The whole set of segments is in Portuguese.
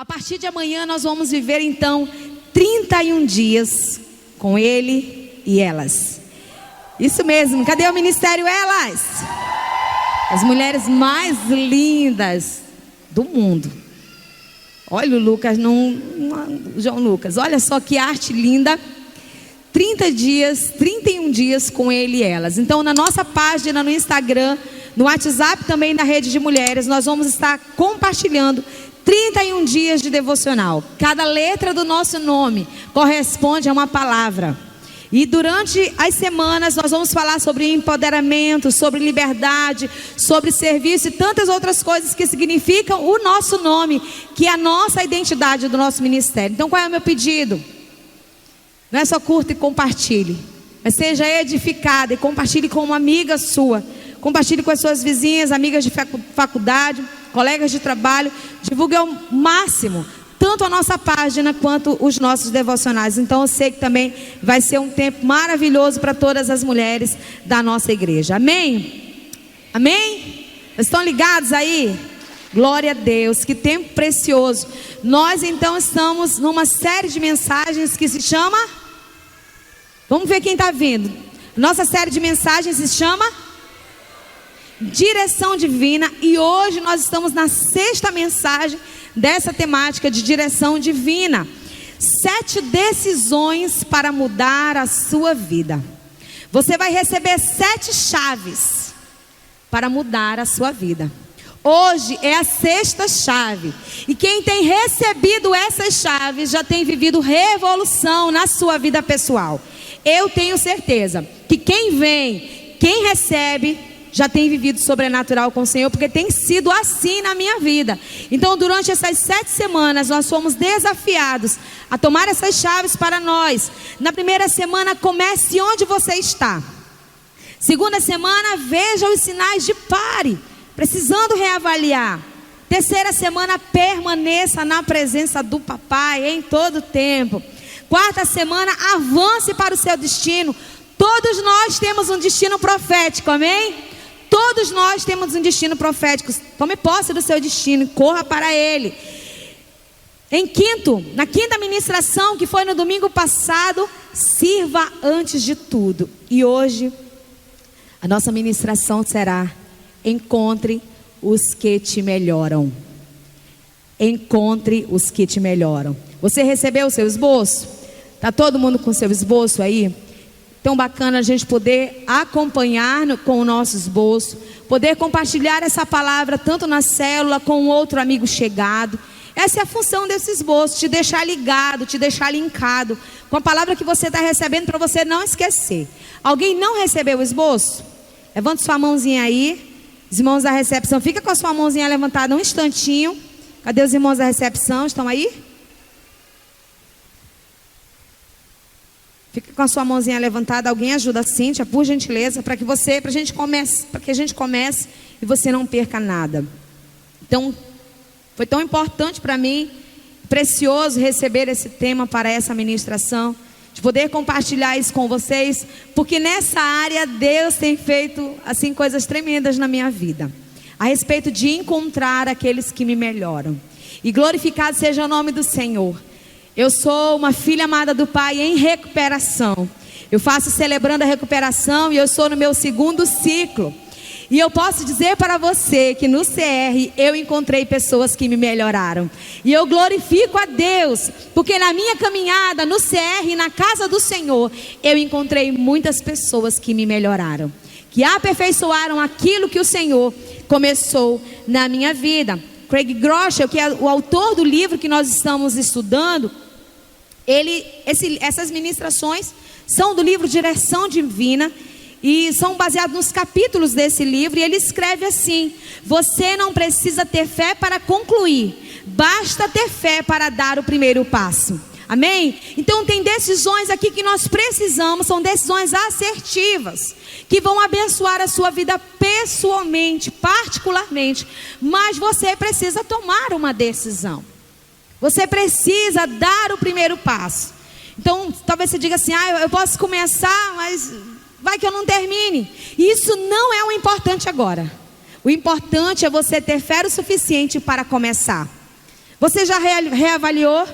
A partir de amanhã nós vamos viver então 31 dias com ele e elas. Isso mesmo, cadê o ministério Elas? As mulheres mais lindas do mundo. Olha o Lucas, João Lucas, olha só que arte linda. 31 dias com ele e elas. Então na nossa página no Instagram, no WhatsApp também na rede de mulheres, nós vamos estar compartilhando 31 dias de devocional. Cada letra do nosso nome corresponde a uma palavra. E durante as semanas nós vamos falar sobre empoderamento, sobre liberdade, sobre serviço e tantas outras coisas que significam o nosso nome, que é a nossa identidade do nosso ministério. Então qual é o meu pedido? Não é só curta e compartilhe, mas seja edificada e compartilhe com uma amiga sua. Compartilhe com as suas vizinhas, amigas de faculdade, colegas de trabalho. Divulgue ao máximo tanto a nossa página quanto os nossos devocionais. Então eu sei que também vai ser um tempo maravilhoso para todas as mulheres da nossa igreja. Amém? Amém? Estão ligados aí? Glória a Deus, que tempo precioso. Nós então estamos numa série de mensagens que se chama... Vamos ver quem está vindo. Nossa série de mensagens se chama Direção Divina. E hoje nós estamos na 6ª mensagem dessa temática de direção divina. 7 decisões para mudar a sua vida. Você vai receber 7 chaves para mudar a sua vida. Hoje é a 6ª chave. E quem tem recebido essas chaves já tem vivido revolução na sua vida pessoal. Eu tenho certeza que quem vem, quem recebe, já tem vivido sobrenatural com o Senhor, porque tem sido assim na minha vida. Então durante essas 7 semanas nós fomos desafiados a tomar essas chaves para nós. Na primeira semana, comece onde você está. Segunda semana, veja os sinais de pare, precisando reavaliar. Terceira semana, permaneça na presença do papai em todo o tempo. Quarta semana, avance para o seu destino. Todos nós temos um destino profético, amém? Todos nós temos um destino profético. Tome posse do seu destino e corra para ele. Na quinta ministração, que foi no domingo passado, sirva antes de tudo. E hoje, a nossa ministração será: encontre os que te melhoram. Encontre os que te melhoram. Você recebeu o seu esboço? Está todo mundo com o seu esboço aí? Tão bacana a gente poder acompanhar com o nosso esboço, poder compartilhar essa palavra tanto na célula com outro amigo chegado. Essa é a função desse esboço, te deixar ligado, te deixar linkado com a palavra que você está recebendo, para você não esquecer. Alguém não recebeu o esboço? Levanta sua mãozinha aí. Os irmãos da recepção, fica com a sua mãozinha levantada um instantinho. Cadê os irmãos da recepção? Estão aí? Fica com a sua mãozinha levantada. Alguém ajuda a Cíntia, por gentileza, para que a gente comece e você não perca nada. Então, foi tão importante para mim, precioso receber esse tema para essa ministração, de poder compartilhar isso com vocês, porque nessa área Deus tem feito assim coisas tremendas na minha vida, a respeito de encontrar aqueles que me melhoram. E glorificado seja o nome do Senhor. Eu sou uma filha amada do Pai em recuperação. Eu faço celebrando a recuperação e eu estou no meu 2º ciclo. E eu posso dizer para você que no CR eu encontrei pessoas que me melhoraram. E eu glorifico a Deus, porque na minha caminhada no CR e na casa do Senhor, eu encontrei muitas pessoas que me melhoraram, que aperfeiçoaram aquilo que o Senhor começou na minha vida. Craig Groeschel, que é o autor do livro que nós estamos estudando, essas ministrações são do livro Direção Divina e são baseados nos capítulos desse livro. E ele escreve assim: você não precisa ter fé para concluir, basta ter fé para dar o primeiro passo. Amém? Então tem decisões aqui que nós precisamos, são decisões assertivas, que vão abençoar a sua vida pessoalmente, particularmente. Mas você precisa tomar uma decisão. Você precisa dar o primeiro passo. Então talvez você diga assim: eu posso começar, mas vai que eu não termine. Isso não é o importante agora. O importante é você ter fé o suficiente para começar. Você já reavaliou?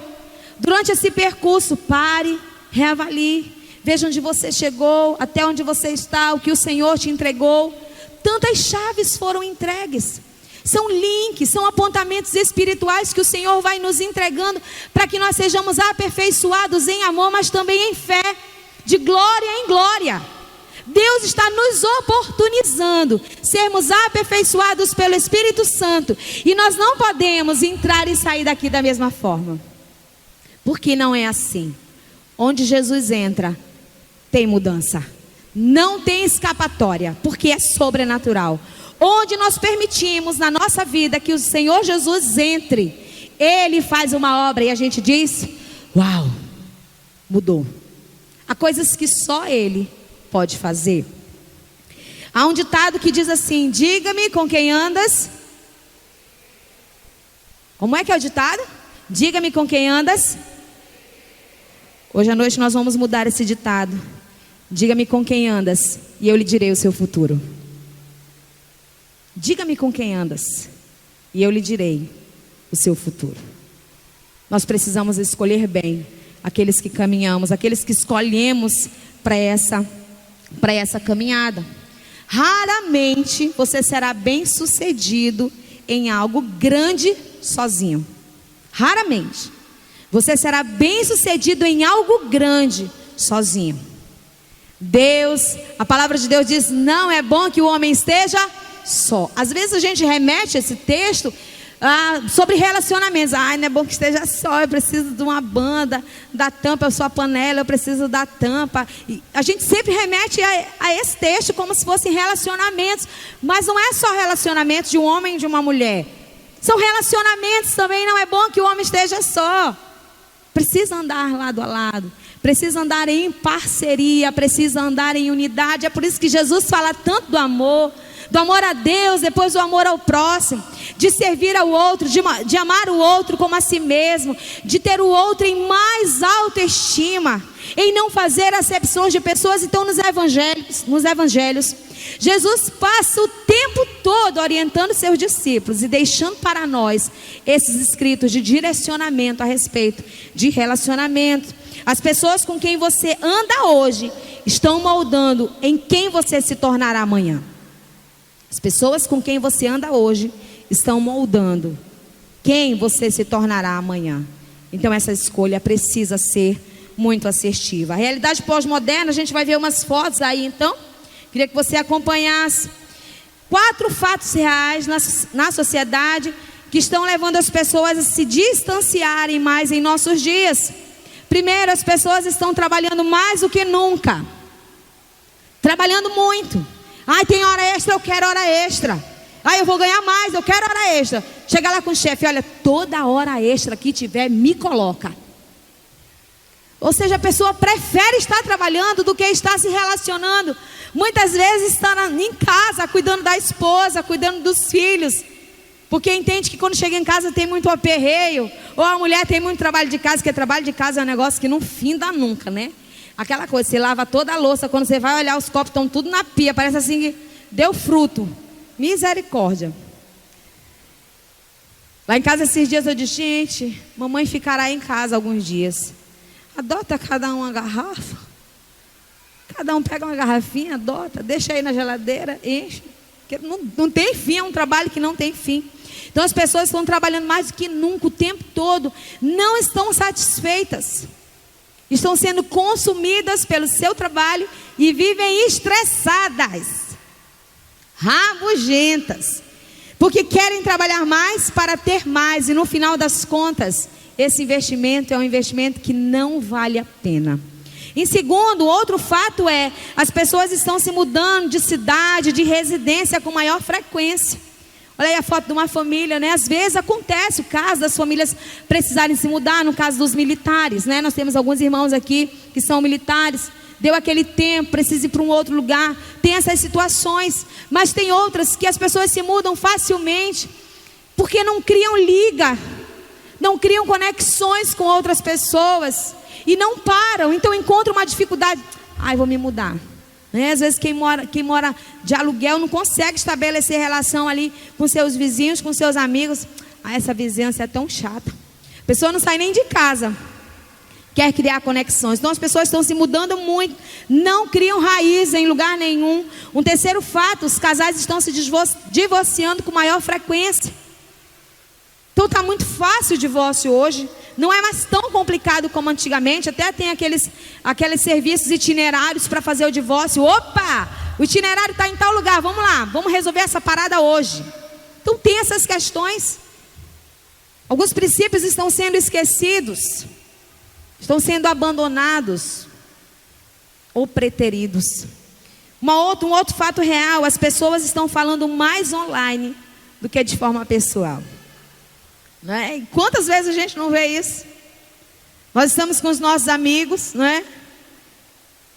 Durante esse percurso, pare, reavalie. Veja onde você chegou, até onde você está, o que o Senhor te entregou. Tantas chaves foram entregues. São links, são apontamentos espirituais que o Senhor vai nos entregando para que nós sejamos aperfeiçoados em amor, mas também em fé, de glória em glória. Deus está nos oportunizando sermos aperfeiçoados pelo Espírito Santo, e nós não podemos entrar e sair daqui da mesma forma, porque não é assim. Onde Jesus entra, tem mudança, não tem escapatória, porque é sobrenatural. Onde nós permitimos na nossa vida que o Senhor Jesus entre, Ele faz uma obra e a gente diz: uau, mudou. Há coisas que só Ele pode fazer. Há um ditado que diz assim: diga-me com quem andas. Como é que é o ditado? Diga-me com quem andas. Hoje à noite nós vamos mudar esse ditado. Diga-me com quem andas e eu lhe direi o seu futuro. Diga-me com quem andas e eu lhe direi o seu futuro. Nós precisamos escolher bem aqueles que caminhamos, aqueles que escolhemos para essa caminhada. Raramente você será bem sucedido em algo grande sozinho. Raramente você será bem sucedido em algo grande sozinho. Deus, a palavra de Deus diz: não é bom que o homem esteja só. Às vezes a gente remete esse texto sobre relacionamentos. Ai, não é bom que esteja só, eu preciso de uma banda, da tampa, eu sou a panela, eu preciso da tampa. E a gente sempre remete a esse texto como se fossem relacionamentos, mas não é só relacionamentos de um homem e de uma mulher, são relacionamentos também. Não é bom que o homem esteja só, precisa andar lado a lado, precisa andar em parceria, precisa andar em unidade. É por isso que Jesus fala tanto do amor a Deus, depois do amor ao próximo, de servir ao outro, de amar o outro como a si mesmo, de ter o outro em mais alta estima, em não fazer acepções de pessoas. Então nos evangelhos, Jesus passa o tempo todo orientando seus discípulos e deixando para nós esses escritos de direcionamento a respeito de relacionamento. As pessoas com quem você anda hoje estão moldando em quem você se tornará amanhã. As pessoas com quem você anda hoje estão moldando quem você se tornará amanhã. Então essa escolha precisa ser muito assertiva. A realidade pós-moderna, a gente vai ver umas fotos aí, então queria que você acompanhasse 4 fatos reais na sociedade que estão levando as pessoas a se distanciarem mais em nossos dias. Primeiro, as pessoas estão trabalhando mais do que nunca, trabalhando muito. Ai, tem hora extra, eu quero hora extra. Ai, eu vou ganhar mais, eu quero hora extra. Chega lá com o chefe: olha, toda hora extra que tiver, me coloca. Ou seja, a pessoa prefere estar trabalhando do que estar se relacionando. Muitas vezes está em casa, cuidando da esposa, cuidando dos filhos, porque entende que quando chega em casa tem muito aperreio. Ou a mulher tem muito trabalho de casa, porque trabalho de casa é um negócio que não finda nunca, né? Aquela coisa, você lava toda a louça, quando você vai olhar, os copos estão tudo na pia, parece assim que deu fruto. Misericórdia. Lá em casa esses dias eu disse: gente, mamãe ficará em casa alguns dias. Adota cada um uma garrafa, cada um pega uma garrafinha, adota, deixa aí na geladeira, enche. Porque não tem fim, é um trabalho que não tem fim. Então as pessoas estão trabalhando mais do que nunca, o tempo todo, não estão satisfeitas. Estão sendo consumidas pelo seu trabalho e vivem estressadas, rabugentas, porque querem trabalhar mais para ter mais. E no final das contas, esse investimento é um investimento que não vale a pena. Em segundo, outro fato é: as pessoas estão se mudando de cidade, de residência com maior frequência. Olha aí a foto de uma família, né? Às vezes acontece o caso das famílias precisarem se mudar, no caso dos militares, né? Nós temos alguns irmãos aqui que são militares. Deu aquele tempo, precisa ir para um outro lugar. Tem essas situações, mas tem outras que as pessoas se mudam facilmente, porque não criam liga, não criam conexões com outras pessoas e não param. Então encontram uma dificuldade: ai, vou me mudar. Às vezes quem mora de aluguel não consegue estabelecer relação ali com seus vizinhos, com seus amigos. essa vizinhança é tão chata. A pessoa não sai nem de casa, quer criar conexões. Então as pessoas estão se mudando muito, não criam raiz em lugar nenhum. Um terceiro fato, os casais estão se divorciando com maior frequência. Então está muito fácil o divórcio hoje. Não é mais tão complicado como antigamente. Até tem aqueles serviços itinerários para fazer o divórcio. Opa, o itinerário está em tal lugar, vamos lá, vamos resolver essa parada hoje. Então tem essas questões. Alguns princípios estão sendo esquecidos, estão sendo abandonados ou preteridos. Um outro fato real, as pessoas estão falando mais online do que de forma pessoal. Não é? E quantas vezes a gente não vê isso? Nós estamos com os nossos amigos, não é?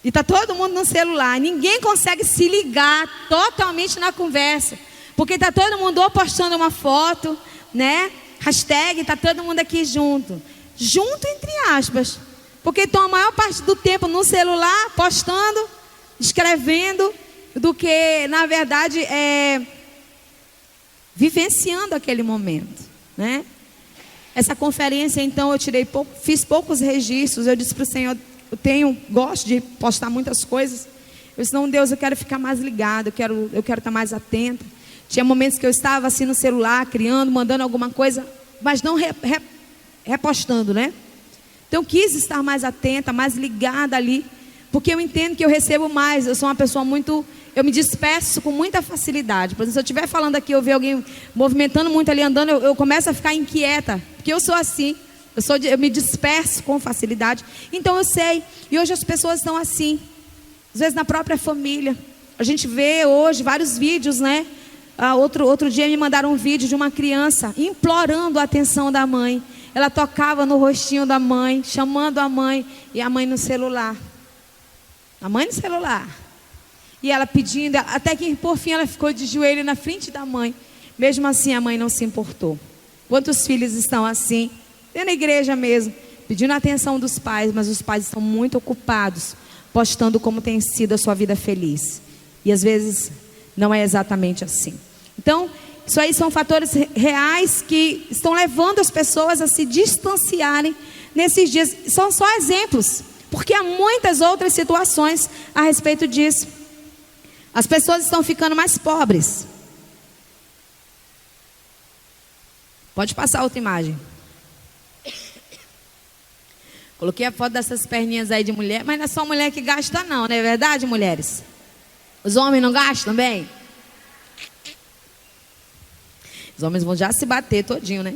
E está todo mundo no celular. Ninguém consegue se ligar totalmente na conversa, porque está todo mundo ou postando uma foto, né? Hashtag, está todo mundo aqui junto. Junto entre aspas, porque estão a maior parte do tempo no celular, postando, escrevendo, do que na verdade vivenciando aquele momento, né? Essa conferência, então, fiz poucos registros. Eu disse para o Senhor, gosto de postar muitas coisas. Eu disse, não, Deus, eu quero ficar mais ligado, eu quero estar mais atenta. Tinha momentos que eu estava assim no celular, criando, mandando alguma coisa, mas não repostando, né? Então eu quis estar mais atenta, mais ligada ali, porque eu entendo que eu recebo mais. Eu sou uma pessoa eu me disperso com muita facilidade. Por exemplo, se eu estiver falando aqui, eu ver alguém movimentando muito ali, andando, eu começo a ficar inquieta, porque eu sou assim. Eu me disperso com facilidade. Então eu sei, e hoje as pessoas estão assim, às vezes na própria família. A gente vê hoje vários vídeos, né? Outro dia me mandaram um vídeo de uma criança implorando a atenção da mãe. Ela tocava no rostinho da mãe, chamando a mãe, e a mãe no celular. A mãe no celular. E ela pedindo, até que por fim ela ficou de joelho na frente da mãe. Mesmo assim a mãe não se importou. Quantos filhos estão assim? Tem na igreja mesmo, pedindo a atenção dos pais, mas os pais estão muito ocupados, postando como tem sido a sua vida feliz. E às vezes não é exatamente assim. Então, isso aí são fatores reais que estão levando as pessoas a se distanciarem nesses dias. São só exemplos, porque há muitas outras situações a respeito disso. As pessoas estão ficando mais pobres. Pode passar outra imagem. Coloquei a foto dessas perninhas aí de mulher, mas não é só mulher que gasta não é verdade, mulheres? Os homens não gastam também? Os homens vão já se bater todinho, né?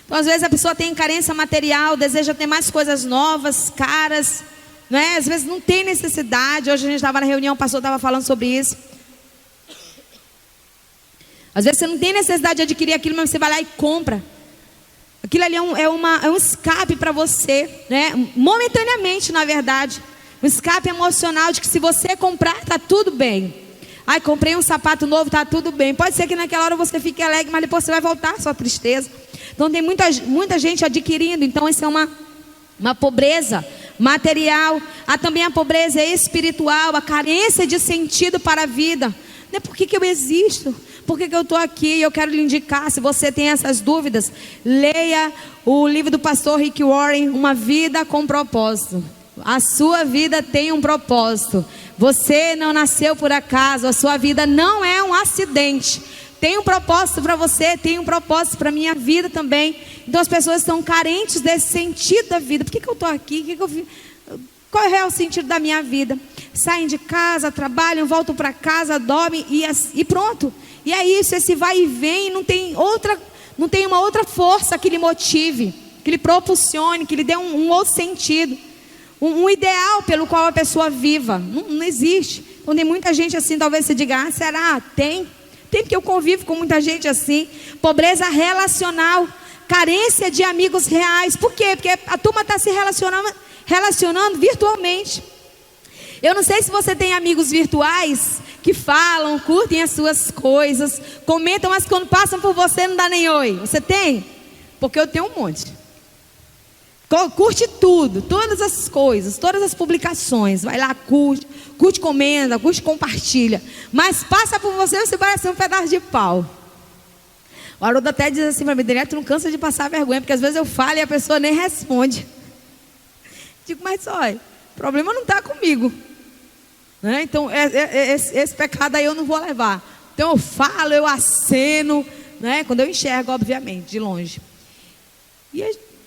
Então às vezes a pessoa tem carência material, deseja ter mais coisas novas, caras, né? Às vezes não tem necessidade. Hoje a gente estava na reunião, o pastor estava falando sobre isso. Às vezes você não tem necessidade de adquirir aquilo, mas você vai lá e compra. Aquilo ali é um escape para você, né? Momentaneamente, na verdade. Um escape emocional de que se você comprar, está tudo bem. Ai, comprei um sapato novo, está tudo bem. Pode ser que naquela hora você fique alegre, mas depois você vai voltar à sua tristeza. Então tem muita gente adquirindo. Então isso é uma pobreza material. Há também a pobreza espiritual, a carência de sentido para a vida. Né? Por que eu existo? Por que eu estou aqui? Eu quero lhe indicar, se você tem essas dúvidas, leia o livro do pastor Rick Warren, Uma Vida com Propósito. A sua vida tem um propósito. Você não nasceu por acaso, a sua vida não é um acidente. Tem um propósito para você, tem um propósito para a minha vida também. Então as pessoas estão carentes desse sentido da vida. Por que eu estou aqui? Qual é o real sentido da minha vida? Saem de casa, trabalham, voltam para casa, dormem e pronto. E é isso, esse vai e vem, não tem uma outra força que lhe motive, que lhe propulsione, que lhe dê um outro sentido. Um ideal pelo qual a pessoa viva. Não existe. Então tem muita gente assim, talvez você diga, será? Tem porque eu convivo com muita gente assim. Pobreza relacional, carência de amigos reais. Por quê? Porque a turma está se relacionando virtualmente. Eu não sei se você tem amigos virtuais que falam, curtem as suas coisas, comentam, mas quando passam por você não dá nem oi. Você tem? Porque eu tenho um monte. Curte tudo, todas as coisas, todas as publicações. Vai lá, curte, comenta, curte, compartilha. Mas passa por você, você parece um pedaço de pau. O Haroldo até diz assim para mim: Daniela, tu não cansa de passar vergonha, porque às vezes eu falo e a pessoa nem responde. Digo, mas olha, o problema não está comigo, né? Então esse pecado aí eu não vou levar. Então eu falo, eu aceno, né? Quando eu enxergo, obviamente, de longe.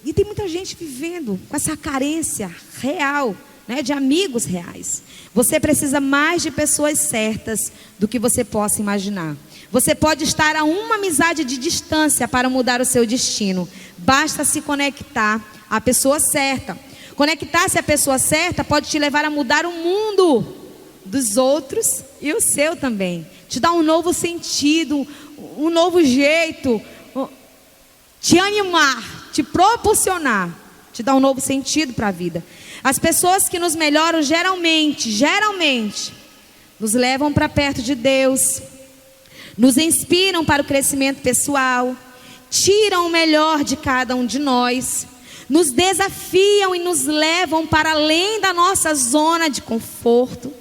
E tem muita gente vivendo com essa carência real, né, de amigos reais. Você precisa mais de pessoas certas do que você possa imaginar. Você pode estar a uma amizade de distância para mudar o seu destino. Basta se conectar à pessoa certa. Conectar-se à pessoa certa pode te levar a mudar o mundo dos outros e o seu também. Te dar um novo sentido, um novo jeito, te animar, te proporcionar, te dar um novo sentido para a vida. As pessoas que nos melhoram geralmente, nos levam para perto de Deus, nos inspiram para o crescimento pessoal, tiram o melhor de cada um de nós, nos desafiam e nos levam para além da nossa zona de conforto,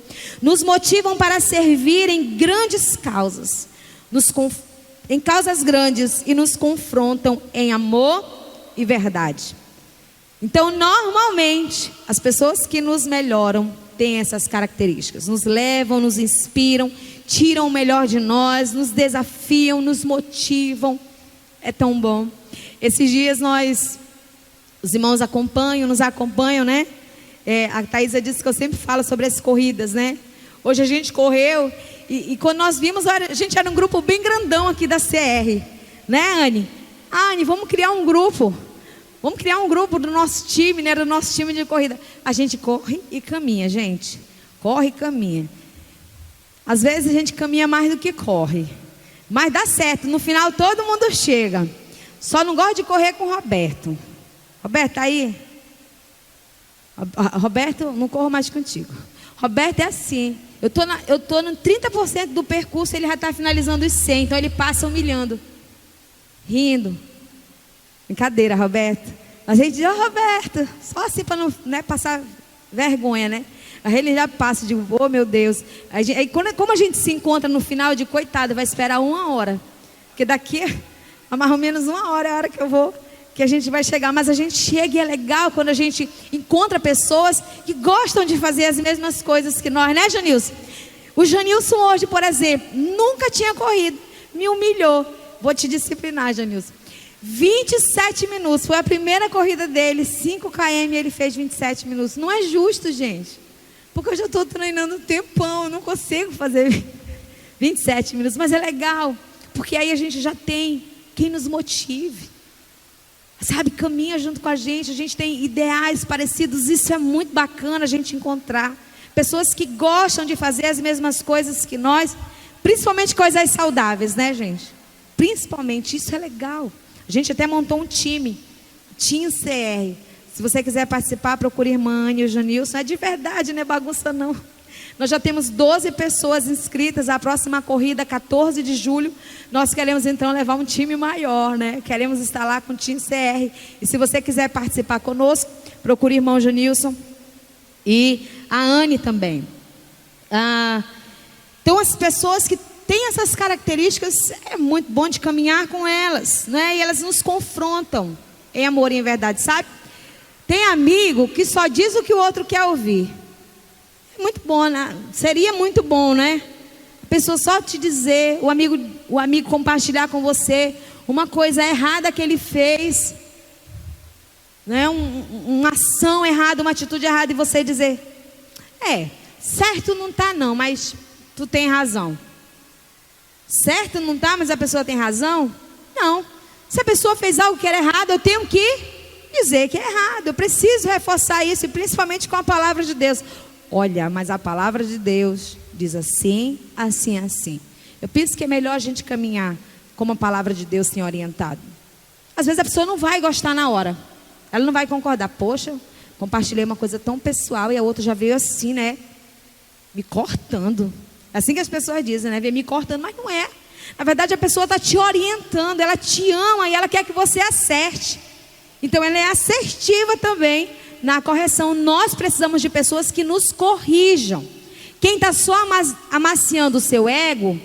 nos motivam para servir em grandes causas, em causas grandes, e nos confrontam em amor e verdade. Então, normalmente, as pessoas que nos melhoram têm essas características. Nos levam, nos inspiram, tiram o melhor de nós, nos desafiam, nos motivam. É tão bom. Esses dias os irmãos nos acompanham, né? A Thaisa disse que eu sempre falo sobre as corridas, né? Hoje a gente correu e quando nós vimos, a gente era um grupo bem grandão aqui da CR, né, Anne? Anne, vamos criar um grupo. Vamos criar um grupo do nosso time, né? Do nosso time de corrida. A gente corre e caminha, gente. Corre e caminha. Às vezes a gente caminha mais do que corre. Mas dá certo. No final todo mundo chega. Só não gosto de correr com o Roberto. Roberto, tá aí? Roberto, não corro mais contigo. Roberto é assim. Eu tô no 30% do percurso, ele já está finalizando os 100. Então ele passa humilhando. Rindo. Brincadeira, Roberto. Mas a gente diz, Roberto, só assim para não, né, passar vergonha, né? Aí ele já passa, eu digo, oh meu Deus. Aí como a gente se encontra no final, de coitado, vai esperar 1 hora. Porque daqui a mais ou menos 1 hora é a hora que a gente vai chegar. Mas a gente chega e é legal quando a gente encontra pessoas que gostam de fazer as mesmas coisas que nós, né, Janilson? O Janilson hoje, por exemplo, nunca tinha corrido, me humilhou. Vou te disciplinar, Janilson. 27 minutos, foi a primeira corrida dele, 5 km, ele fez 27 minutos. Não é justo, gente, porque eu já estou treinando um tempão, eu não consigo fazer 27 minutos, mas é legal, porque aí a gente já tem quem nos motive, sabe, caminha junto com a gente tem ideais parecidos. Isso é muito bacana a gente encontrar pessoas que gostam de fazer as mesmas coisas que nós, principalmente coisas saudáveis, né, gente? Principalmente, isso é legal. A gente até montou um time, Team CR. Se você quiser participar, procure a irmã Anne e o Janilson. É de verdade, não é bagunça não. Nós já temos 12 pessoas inscritas. A próxima corrida, 14 de julho. Nós queremos então levar um time maior, né? Queremos estar lá com o Team CR. E se você quiser participar conosco, procure o irmão Janilson e a Anne também. Então as pessoas que tem essas características, é muito bom de caminhar com elas, né? E elas nos confrontam em amor e em verdade, sabe? Tem amigo que só diz o que o outro quer ouvir. É muito bom, né? Seria muito bom, né? A pessoa só te dizer, o amigo compartilhar com você uma coisa errada que ele fez, né? Uma ação errada, uma atitude errada, e você dizer, certo não tá não, mas tu tem razão. Certo não está, mas a pessoa tem razão? Não. Se a pessoa fez algo que era errado, eu tenho que dizer que é errado. Eu preciso reforçar isso, e principalmente com a palavra de Deus. Olha, mas a palavra de Deus diz assim, assim, assim. Eu penso que é melhor a gente caminhar como a palavra de Deus tem orientado. Às vezes a pessoa não vai gostar na hora. Ela não vai concordar. Poxa, compartilhei uma coisa tão pessoal e a outra já veio assim, né? Me cortando. Assim que as pessoas dizem, né? Vem me cortando, mas não é. Na verdade, a pessoa está te orientando, ela te ama e ela quer que você acerte. Então, ela é assertiva também na correção. Nós precisamos de pessoas que nos corrijam. Quem está só amaciando o seu ego,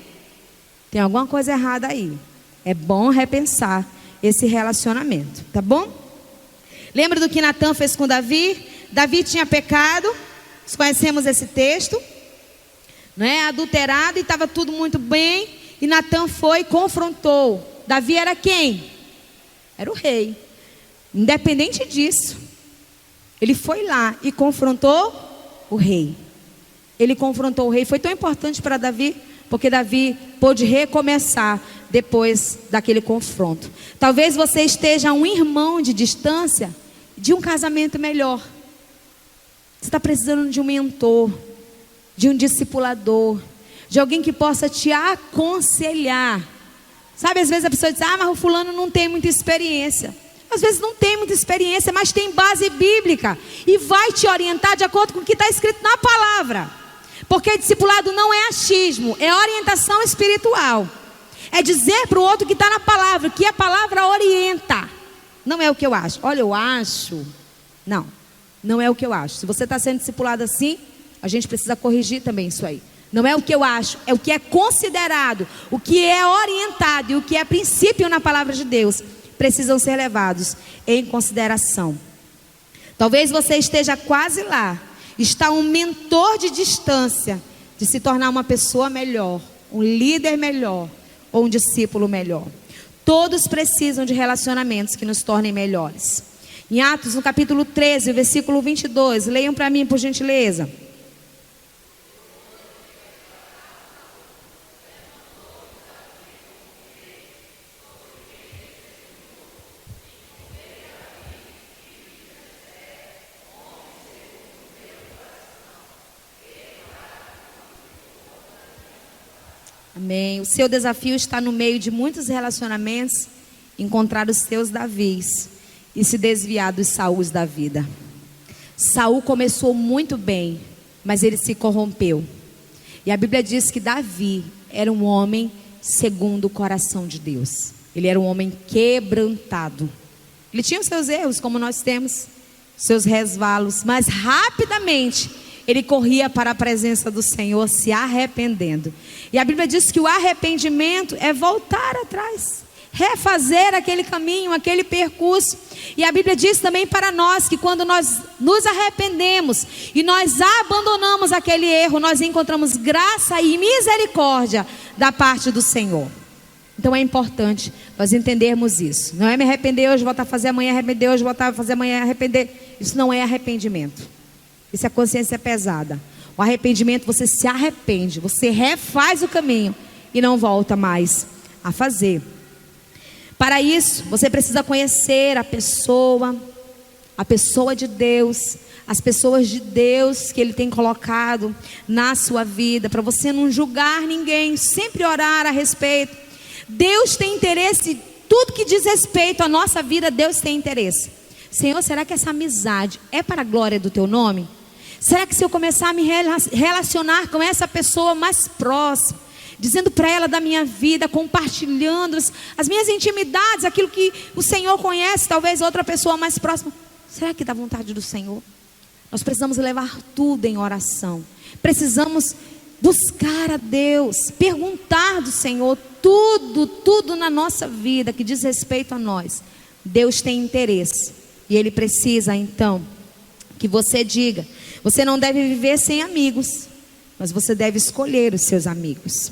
tem alguma coisa errada aí. É bom repensar esse relacionamento, tá bom? Lembra do que Natan fez com Davi? Davi tinha pecado, nós conhecemos esse texto, né? Adulterado, e estava tudo muito bem, e Natan foi e confrontou. Davi era quem? Era o rei. Independente disso, ele foi lá e confrontou o rei. Ele confrontou o rei. Foi tão importante para Davi, porque Davi pôde recomeçar depois daquele confronto. Talvez você esteja a um irmão de distância de um casamento melhor. Você está precisando de um mentor, de um discipulador, de alguém que possa te aconselhar. Sabe, às vezes a pessoa diz: ah, mas o fulano não tem muita experiência. Às vezes não tem muita experiência, mas tem base bíblica e vai te orientar de acordo com o que está escrito na palavra. Porque discipulado não é achismo, é orientação espiritual. É dizer para o outro que está na palavra, que a palavra orienta. Não é o que eu acho. Olha, eu acho. Não, não é o que eu acho. Se você está sendo discipulado assim, a gente precisa corrigir também isso aí. Não é o que eu acho, é o que é considerado, o que é orientado e o que é princípio na palavra de Deus. Precisam ser levados em consideração. Talvez você esteja quase lá. Está um mentor de distância de se tornar uma pessoa melhor, um líder melhor ou um discípulo melhor. Todos precisam de relacionamentos que nos tornem melhores. Em Atos, no capítulo 13, versículo 22, leiam para mim, por gentileza. Amém. O seu desafio está no meio de muitos relacionamentos, encontrar os seus Davis e se desviar dos Saús da vida. Saul começou muito bem, mas ele se corrompeu. E a Bíblia diz que Davi era um homem segundo o coração de Deus. Ele era um homem quebrantado. Ele tinha os seus erros, como nós temos, seus resvalos, mas rapidamente ele corria para a presença do Senhor, se arrependendo. E a Bíblia diz que o arrependimento é voltar atrás, refazer aquele caminho, aquele percurso. E a Bíblia diz também para nós que quando nós nos arrependemos e nós abandonamos aquele erro, nós encontramos graça e misericórdia da parte do Senhor. Então é importante nós entendermos isso. Não é me arrepender hoje, voltar a fazer amanhã, arrepender hoje, voltar a fazer amanhã, arrepender. Isso não é arrependimento. Isso é consciência pesada. O arrependimento, você se arrepende, você refaz o caminho e não volta mais a fazer. Para isso, você precisa conhecer a pessoa de Deus, as pessoas de Deus que Ele tem colocado na sua vida, para você não julgar ninguém, sempre orar a respeito. Deus tem interesse, tudo que diz respeito à nossa vida, Deus tem interesse. Senhor, será que essa amizade é para a glória do Teu nome? Será que se eu começar a me relacionar com essa pessoa mais próxima, dizendo para ela da minha vida, compartilhando as minhas intimidades, aquilo que o Senhor conhece, talvez outra pessoa mais próxima, será que dá vontade do Senhor? Nós precisamos levar tudo em oração. Precisamos buscar a Deus, perguntar do Senhor tudo na nossa vida que diz respeito a nós. Deus tem interesse e Ele precisa então que você diga. Você não deve viver sem amigos, mas você deve escolher os seus amigos.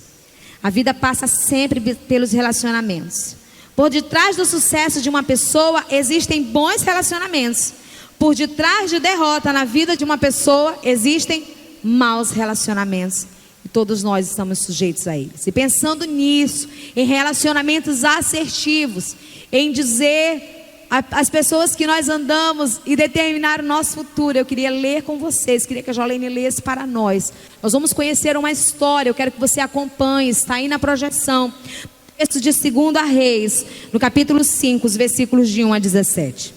A vida passa sempre pelos relacionamentos. Por detrás do sucesso de uma pessoa existem bons relacionamentos. Por detrás de derrota na vida de uma pessoa existem maus relacionamentos. E todos nós estamos sujeitos a eles. E pensando nisso, em relacionamentos assertivos, em dizer as pessoas que nós andamos e determinar o nosso futuro, eu queria ler com vocês, queria que a Jolene lesse para nós. Nós vamos conhecer uma história, eu quero que você acompanhe, está aí na projeção. Texto de 2 Reis, no capítulo 5, os versículos de 1 a 17.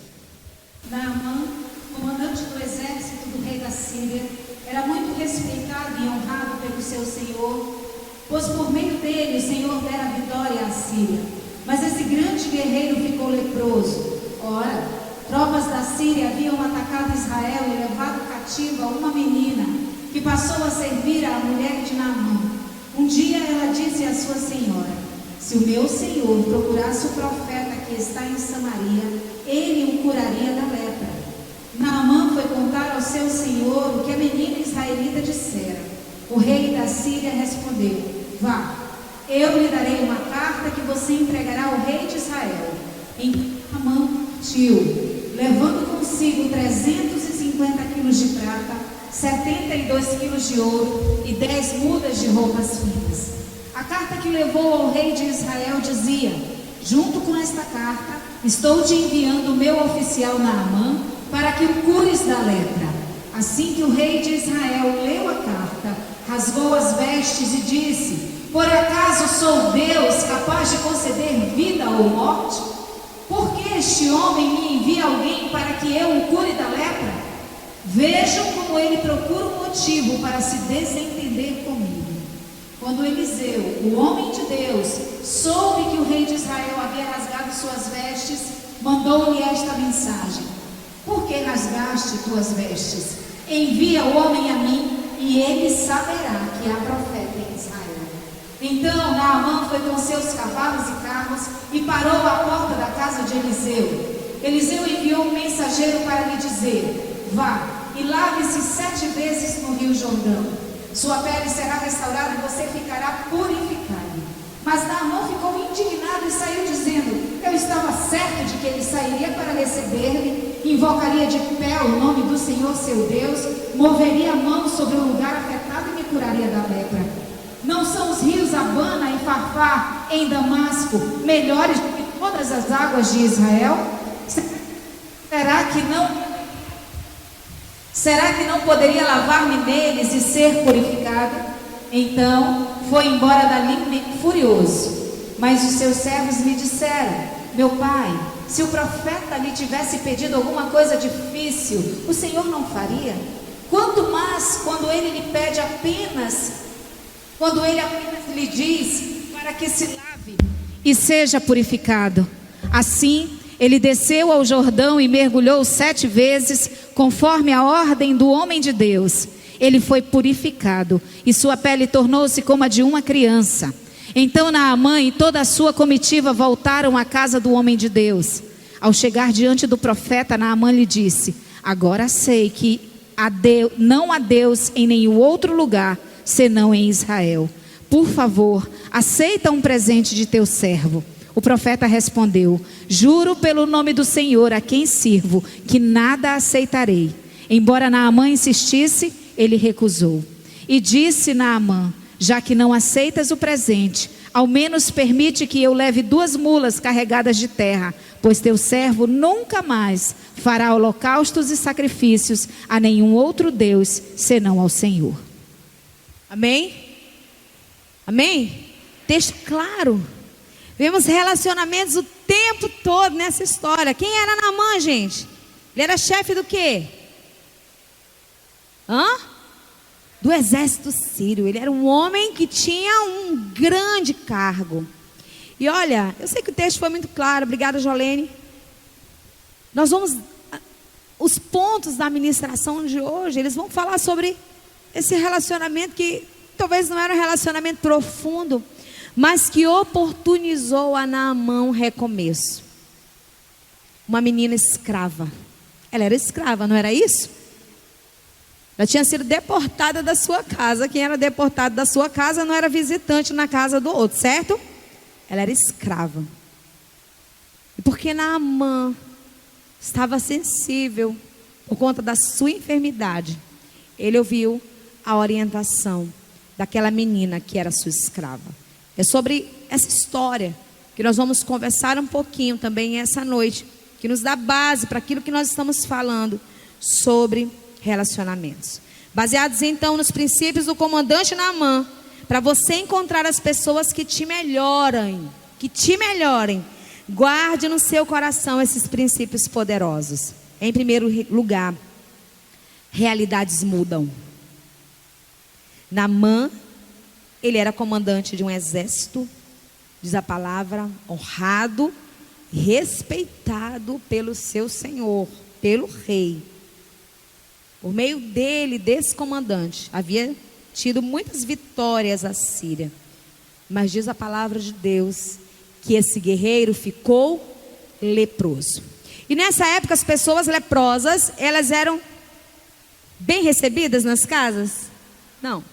Naamã, comandante do exército do rei da Síria, era muito respeitado e honrado pelo seu senhor, pois por meio dele o Senhor dera vitória à Síria. Mas esse grande guerreiro ficou leproso. Ora, tropas da Síria haviam atacado Israel e levado cativa uma menina, que passou a servir à mulher de Naamã. Um dia ela disse à sua senhora: se o meu senhor procurasse o profeta que está em Samaria, ele o curaria da lepra. Naamã foi contar ao seu senhor o que a menina israelita dissera. O rei da Síria respondeu: vá, eu lhe darei uma carta que você entregará ao rei de Israel. Então Naamã partiu, levando consigo 350 quilos de prata, 72 quilos de ouro e 10 mudas de roupas finas. A carta que levou ao rei de Israel dizia: junto com esta carta, estou te enviando o meu oficial Naamã para que o cures da lepra. Assim que o rei de Israel leu a carta, rasgou as vestes e disse: por acaso sou Deus capaz de conceder vida ou morte? Por que este homem me envia alguém para que eu o cure da lepra? Vejam como ele procura um motivo para se desentender comigo. Quando Eliseu, o homem de Deus, soube que o rei de Israel havia rasgado suas vestes, mandou-lhe esta mensagem: por que rasgaste tuas vestes? Envia o homem a mim, e ele saberá que há profeta em Israel. Então Naamã foi com seus cavalos e carros e parou à porta da casa de Eliseu. Eliseu enviou um mensageiro para lhe dizer: vá e lave-se 7 vezes no rio Jordão. Sua pele será restaurada e você ficará purificado. Mas Naamã ficou indignado e saiu dizendo: eu estava certo de que ele sairia para receber-me, invocaria de pé o nome do Senhor seu Deus, moveria a mão sobre o lugar afetado e me curaria da lepra. Não são os rios Abana e Farfar em Damasco melhores do que todas as águas de Israel? Será que não poderia lavar-me neles e ser purificado? Então foi embora dali furioso. Mas os seus servos me disseram: meu pai, se o profeta lhe tivesse pedido alguma coisa difícil, o Senhor não faria? Quanto mais quando ele lhe pede quando ele apenas lhe diz para que se lave e seja purificado. Assim ele desceu ao Jordão e mergulhou 7 vezes, conforme a ordem do homem de Deus. Ele foi purificado e sua pele tornou-se como a de uma criança. Então Naamã e toda a sua comitiva voltaram à casa do homem de Deus. Ao chegar diante do profeta, Naamã lhe disse: agora sei que não há Deus em nenhum outro lugar senão em Israel. Por favor, aceita um presente de teu servo. O profeta respondeu: juro pelo nome do Senhor a quem sirvo, que nada aceitarei. Embora Naamã insistisse, ele recusou. E disse Naamã: já que não aceitas o presente, ao menos permite que eu leve 2 mulas carregadas de terra, pois teu servo nunca mais fará holocaustos e sacrifícios a nenhum outro Deus, senão ao Senhor. Amém? Amém? Texto claro. Vemos relacionamentos o tempo todo nessa história. Quem era Naamã, gente? Ele era chefe do quê? Do exército sírio. Ele era um homem que tinha um grande cargo. E olha, eu sei que o texto foi muito claro. Obrigada, Jolene. Nós vamos... Os pontos da ministração de hoje, eles vão falar sobre esse relacionamento que talvez não era um relacionamento profundo, mas que oportunizou a Naamã um recomeço. Uma menina escrava. Ela era escrava, não era isso? Ela tinha sido deportada da sua casa. Quem era deportado da sua casa não era visitante na casa do outro, certo? Ela era escrava. E porque Naamã estava sensível por conta da sua enfermidade, ele ouviu a orientação daquela menina que era sua escrava. É sobre essa história que nós vamos conversar um pouquinho também essa noite, que nos dá base para aquilo que nós estamos falando sobre relacionamentos. Baseados então nos princípios do comandante Naamã, para você encontrar as pessoas que te melhorem, guarde no seu coração esses princípios poderosos. Em primeiro lugar, realidades mudam. Naamã, ele era comandante de um exército, diz a palavra, honrado, respeitado pelo seu senhor, pelo rei. Por meio dele, desse comandante, havia tido muitas vitórias à Síria. Mas diz a palavra de Deus que esse guerreiro ficou leproso. E nessa época as pessoas leprosas, elas eram bem recebidas nas casas? Não.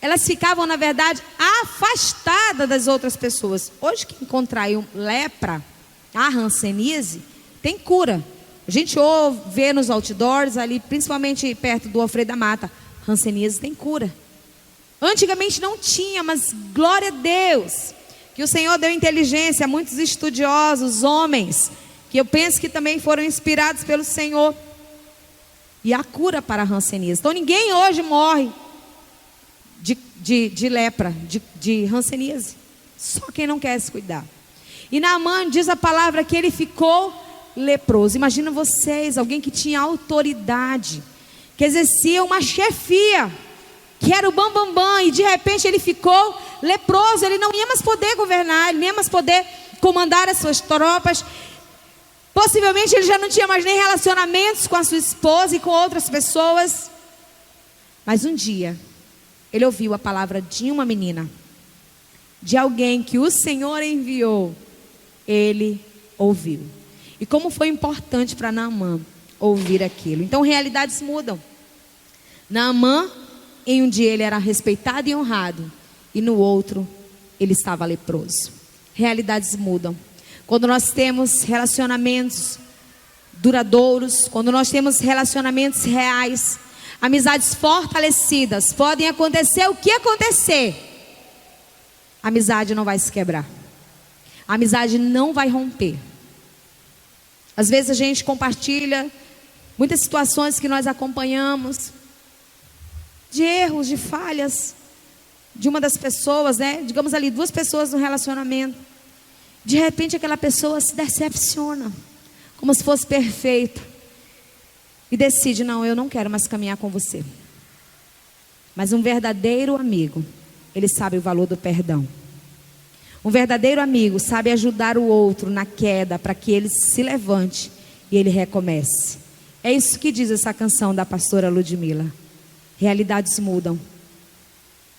Elas ficavam, na verdade, afastadas das outras pessoas. Hoje quem contraiu lepra, a hanseníase, tem cura. A gente ouve, vê nos outdoors ali, principalmente perto do Alfredo da Mata, hanseníase tem cura. Antigamente não tinha, mas glória a Deus, que o Senhor deu inteligência a muitos estudiosos, homens, que eu penso que também foram inspirados pelo Senhor. E a cura para a hanseníase. Então ninguém hoje morre de lepra, de hanseníase. Só quem não quer se cuidar. E Naamã diz a palavra que ele ficou leproso. Imagina vocês, alguém que tinha autoridade, que exercia uma chefia, que era o bambambam, e de repente ele ficou leproso. Ele não ia mais poder governar, ele não ia mais poder comandar as suas tropas. Possivelmente ele já não tinha mais nem relacionamentos com a sua esposa e com outras pessoas. Mas um dia ele ouviu a palavra de uma menina, de alguém que o Senhor enviou. Ele ouviu. E como foi importante para Naamã ouvir aquilo. Então realidades mudam. Naamã, em um dia ele era respeitado e honrado, e no outro ele estava leproso. Realidades mudam. Quando nós temos relacionamentos duradouros, quando nós temos relacionamentos reais, amizades fortalecidas, podem acontecer o que acontecer, a amizade não vai se quebrar, a amizade não vai romper. Às vezes a gente compartilha muitas situações que nós acompanhamos, de erros, de falhas de uma das pessoas, né? Digamos ali, duas pessoas no relacionamento. De repente aquela pessoa se decepciona, como se fosse perfeita, e decide: não, eu não quero mais caminhar com você. Mas um verdadeiro amigo, ele sabe o valor do perdão. Um verdadeiro amigo sabe ajudar o outro na queda, para que ele se levante e ele recomece. É isso que diz essa canção da pastora Ludmila. Realidades mudam.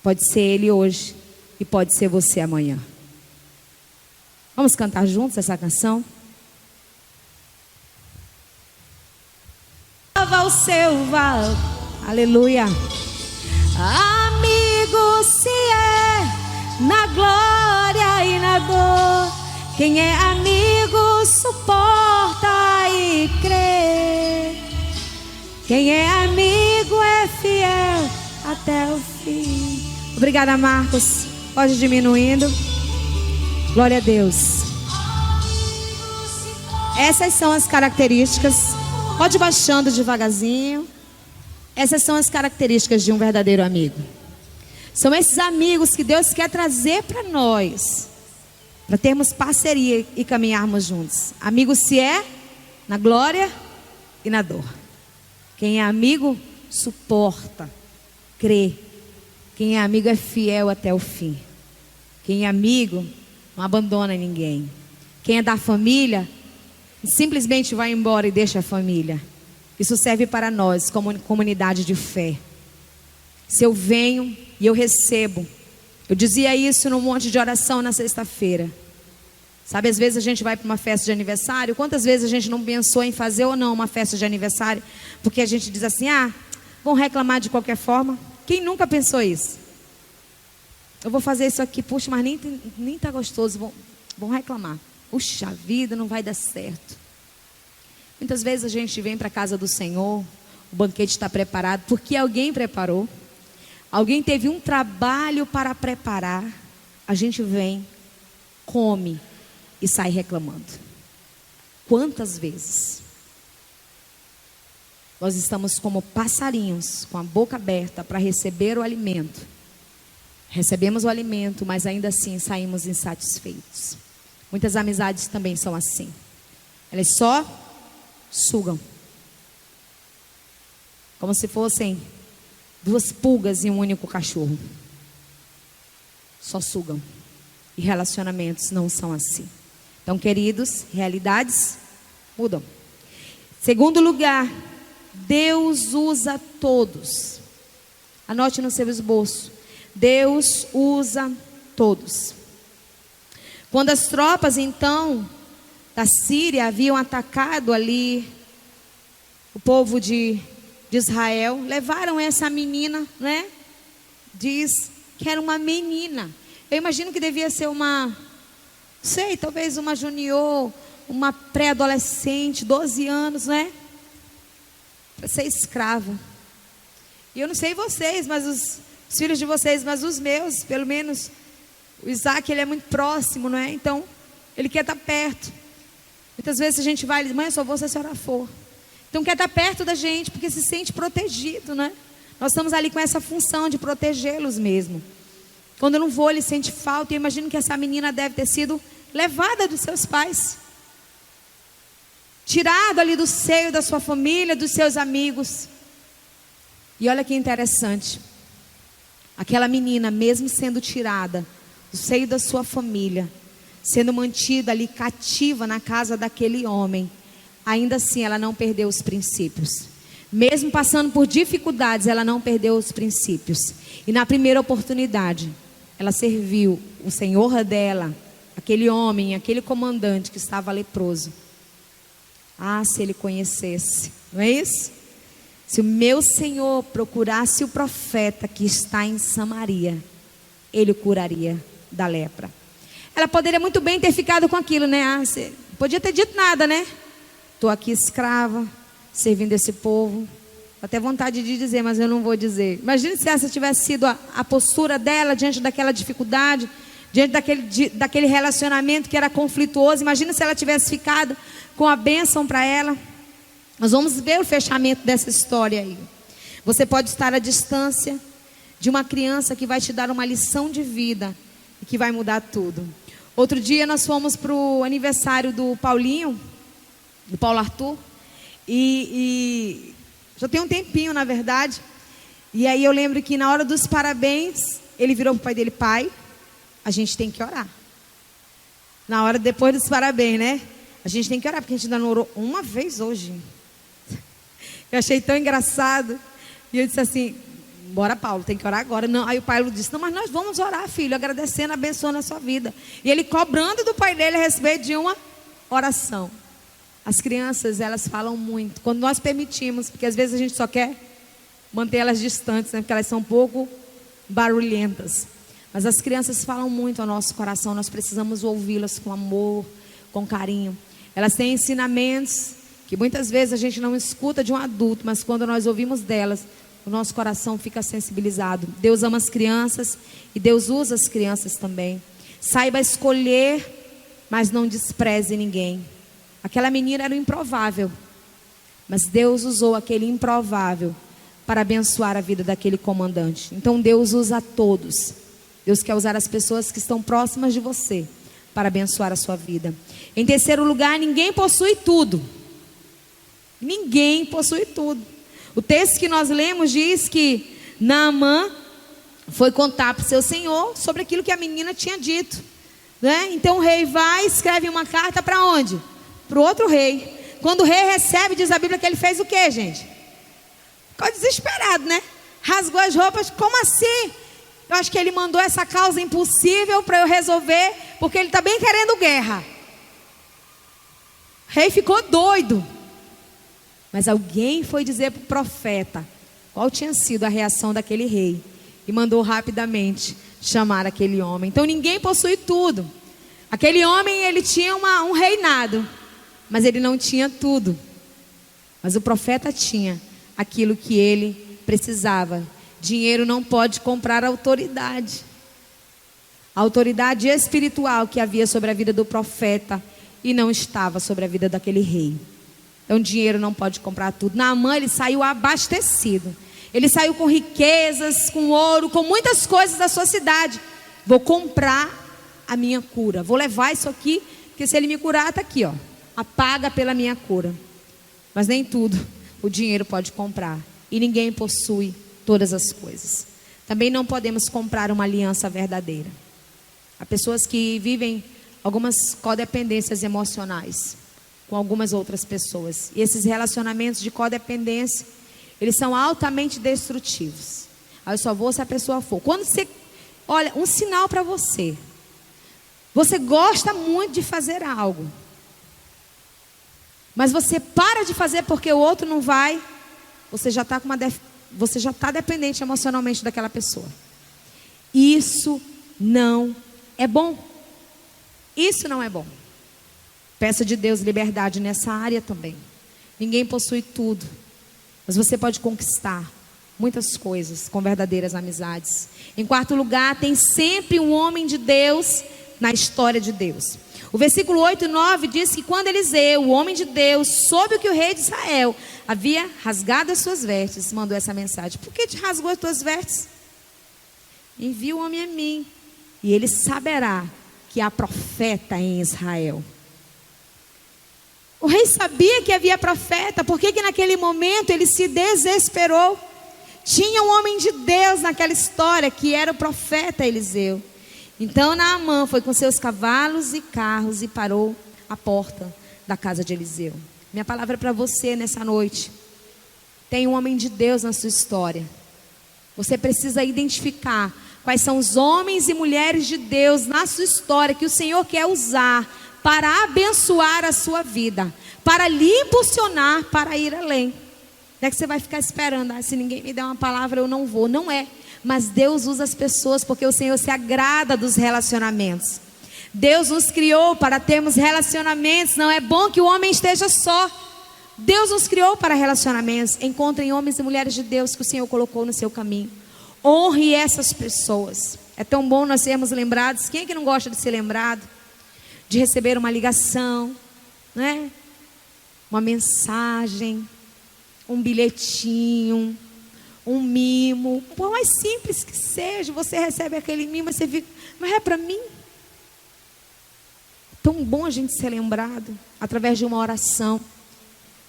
Pode ser ele hoje e pode ser você amanhã. Vamos cantar juntos essa canção? Lava o seu valor. Aleluia. Amigo se é na glória e na dor. Quem é amigo suporta e crê. Quem é amigo é fiel até o fim. Obrigada, Marcos. Pode ir diminuindo. Glória a Deus. Essas são as características. Pode ir baixando devagarzinho. Essas são as características de um verdadeiro amigo. São esses amigos que Deus quer trazer para nós, para termos parceria e caminharmos juntos. Amigo se é na glória e na dor. Quem é amigo suporta, crê. Quem é amigo é fiel até o fim. Quem é amigo não abandona ninguém. Quem é da família simplesmente vai embora e deixa a família. Isso serve para nós como comunidade de fé. Se eu venho e eu recebo, eu dizia isso no monte de oração na sexta-feira. Sabe, às vezes a gente vai para uma festa de aniversário. Quantas vezes a gente não pensou em fazer ou não uma festa de aniversário, porque a gente diz assim: ah, vão reclamar de qualquer forma. Quem nunca pensou isso? Eu vou fazer isso aqui, puxa, mas nem tá gostoso, vão reclamar. Puxa vida, não vai dar certo. Muitas vezes a gente vem para a casa do Senhor, o banquete está preparado, porque alguém preparou. Alguém teve um trabalho para preparar. A gente vem, come e sai reclamando. Quantas vezes nós estamos como passarinhos, com a boca aberta para receber o alimento. Recebemos o alimento, mas ainda assim saímos insatisfeitos. Muitas amizades também são assim. Elas só sugam, como se fossem duas pulgas em um único cachorro. Só sugam. E relacionamentos não são assim. Então, queridos, realidades mudam. Segundo lugar, Deus usa todos. Anote no seu esboço. Deus usa todos. Quando as tropas então da Síria haviam atacado ali o povo de Israel, levaram essa menina, né? Diz que era uma menina. Eu imagino que devia ser talvez uma junior, uma pré-adolescente, 12 anos, né? Para ser escrava. E eu não sei vocês, mas os filhos de vocês, mas os meus, pelo menos, o Isaac, ele é muito próximo, não é? Então, ele quer estar perto. Muitas vezes a gente vai, mãe, eu só vou se a senhora for. Então, quer estar perto da gente, porque se sente protegido, né? Nós estamos ali com essa função de protegê-los mesmo. Quando eu não vou, ele sente falta. E eu imagino que essa menina deve ter sido levada dos seus pais, tirado ali do seio da sua família, dos seus amigos. E olha que interessante, aquela menina, mesmo sendo tirada do seio da sua família, sendo mantida ali cativa na casa daquele homem, ainda assim ela não perdeu os princípios. Mesmo passando por dificuldades, ela não perdeu os princípios. E na primeira oportunidade, ela serviu o senhor dela, aquele homem, aquele comandante que estava leproso. Ah, se ele conhecesse, não é isso? Se o meu Senhor procurasse o profeta que está em Samaria, ele o curaria da lepra. Ela poderia muito bem ter ficado com aquilo, né? Ah, você podia ter dito nada, né? Estou aqui escrava, servindo esse povo. Até vontade de dizer, mas eu não vou dizer. Imagine se essa tivesse sido a postura dela diante daquela dificuldade, diante daquele relacionamento que era conflituoso. Imagina se ela tivesse ficado com a bênção para ela. Nós vamos ver o fechamento dessa história aí. Você pode estar à distância de uma criança que vai te dar uma lição de vida e que vai mudar tudo. Outro dia nós fomos para o aniversário do Paulinho, do Paulo Arthur, e já tem um tempinho, na verdade. E aí eu lembro que na hora dos parabéns, ele virou para o pai dele: pai, a gente tem que orar. Na hora depois dos parabéns, né? A gente tem que orar, porque a gente ainda não orou uma vez hoje. Eu achei tão engraçado. E eu disse assim: bora, Paulo, tem que orar agora. Não. Aí o pai disse: não, mas nós vamos orar, filho, agradecendo, abençoando a sua vida. E ele cobrando do pai dele a respeito de uma oração. As crianças, elas falam muito. Quando nós permitimos, porque às vezes a gente só quer manter elas distantes, né? Porque elas são um pouco barulhentas. Mas as crianças falam muito ao nosso coração. Nós precisamos ouvi-las com amor, com carinho. Elas têm ensinamentos que muitas vezes a gente não escuta de um adulto, mas quando nós ouvimos delas, o nosso coração fica sensibilizado. Deus ama as crianças e Deus usa as crianças também. Saiba escolher, mas não despreze ninguém. Aquela menina era o improvável, mas Deus usou aquele improvável para abençoar a vida daquele comandante. Então Deus usa a todos. Deus quer usar as pessoas que estão próximas de você para abençoar a sua vida. Em terceiro lugar, ninguém possui tudo. Ninguém possui tudo. O texto que nós lemos diz que Naamã foi contar para o seu senhor sobre aquilo que a menina tinha dito, né? Então o rei vai e escreve uma carta para onde? Para o outro rei. Quando o rei recebe, diz a Bíblia que ele fez o quê, gente? Ficou desesperado, né? Rasgou as roupas. Como assim? Eu acho que ele mandou essa causa impossível para eu resolver, porque ele está bem querendo guerra. O rei ficou doido. Mas alguém foi dizer para o profeta qual tinha sido a reação daquele rei, e mandou rapidamente chamar aquele homem. Então ninguém possui tudo. Aquele homem, ele tinha um reinado, mas ele não tinha tudo. Mas o profeta tinha aquilo que ele precisava. Dinheiro não pode comprar autoridade. A autoridade espiritual que havia sobre a vida do profeta e não estava sobre a vida daquele rei. Então dinheiro não pode comprar tudo. Naamã, ele saiu abastecido. Ele saiu com riquezas, com ouro, com muitas coisas da sua cidade. Vou comprar a minha cura. Vou levar isso aqui, porque se ele me curar, está aqui, ó. A paga pela minha cura. Mas nem tudo o dinheiro pode comprar. E ninguém possui todas as coisas. Também não podemos comprar uma aliança verdadeira. Há pessoas que vivem algumas codependências emocionais com algumas outras pessoas. E esses relacionamentos de codependência, eles são altamente destrutivos. Aí eu só vou se a pessoa for. Quando você Olha, um sinal para você. Você gosta muito de fazer algo, mas você para de fazer porque o outro não vai. Você já está dependente emocionalmente daquela pessoa. Isso não é bom. Isso não é bom. Peça de Deus liberdade nessa área também. Ninguém possui tudo, mas você pode conquistar muitas coisas com verdadeiras amizades. Em quarto lugar, tem sempre um homem de Deus na história de Deus. O versículo 8 e 9 diz que quando Eliseu, o homem de Deus, soube que o rei de Israel havia rasgado as suas vestes, mandou essa mensagem: por que te rasgou as tuas vestes? Envia o homem a mim, e ele saberá que há profeta em Israel. O rei sabia que havia profeta. Por que naquele momento ele se desesperou? Tinha um homem de Deus naquela história, que era o profeta Eliseu. Então Naamã foi com seus cavalos e carros e parou à porta da casa de Eliseu. Minha palavra para você nessa noite: tem um homem de Deus na sua história. Você precisa identificar quais são os homens e mulheres de Deus na sua história que o Senhor quer usar para abençoar a sua vida, para lhe impulsionar para ir além. Não é que você vai ficar esperando: se ninguém me der uma palavra eu não vou. Não é. Mas Deus usa as pessoas, porque o Senhor se agrada dos relacionamentos. Deus nos criou para termos relacionamentos. Não é bom que o homem esteja só. Deus nos criou para relacionamentos. Encontrem homens e mulheres de Deus que o Senhor colocou no seu caminho. Honre essas pessoas. É tão bom nós sermos lembrados. Quem é que não gosta de ser lembrado? De receber uma ligação, né? Uma mensagem, um bilhetinho, um mimo. Por mais simples que seja, você recebe aquele mimo e você fica: mas é para mim? Tão bom a gente ser lembrado através de uma oração.